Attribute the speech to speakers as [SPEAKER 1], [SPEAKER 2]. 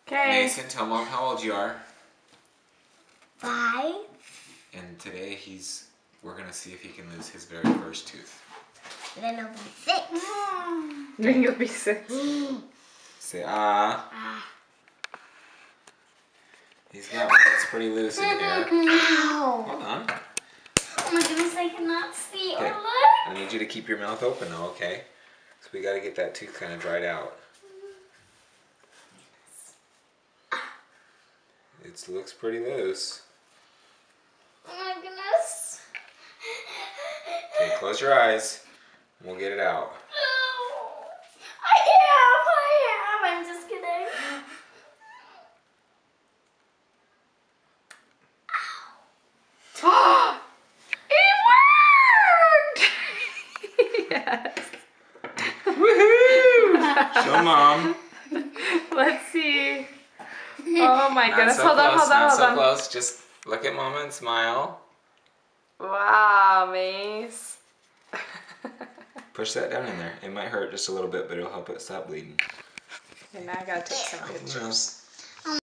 [SPEAKER 1] Okay.
[SPEAKER 2] Mason, tell Mom how old you are.
[SPEAKER 3] 5.
[SPEAKER 2] And today we're gonna see if he can lose his very first tooth.
[SPEAKER 3] Then I'll be 6.
[SPEAKER 1] Then you'll be 6.
[SPEAKER 2] Say ah. He's got one that's pretty loose in here.
[SPEAKER 3] Ow!
[SPEAKER 2] Hold on.
[SPEAKER 3] Oh my goodness, I cannot see or
[SPEAKER 2] Okay.
[SPEAKER 3] look.
[SPEAKER 2] I need you to keep your mouth open though, okay? So we gotta get that tooth kind of dried out. It looks pretty loose.
[SPEAKER 3] Oh my goodness.
[SPEAKER 2] Okay, close your eyes. And we'll get it out.
[SPEAKER 3] Oh, I am. I'm just kidding.
[SPEAKER 1] It worked! Yes.
[SPEAKER 2] Woohoo! Show Mom.
[SPEAKER 1] Let's see. Oh my
[SPEAKER 2] Not
[SPEAKER 1] goodness.
[SPEAKER 2] so
[SPEAKER 1] Hold on,
[SPEAKER 2] close,
[SPEAKER 1] hold on,
[SPEAKER 2] not
[SPEAKER 1] hold
[SPEAKER 2] so
[SPEAKER 1] on.
[SPEAKER 2] close. Just look at Mama and smile.
[SPEAKER 1] Wow, Mace.
[SPEAKER 2] Push that down in there. It might hurt just a little bit, but it'll help it stop bleeding.
[SPEAKER 1] And now I gotta take some pictures.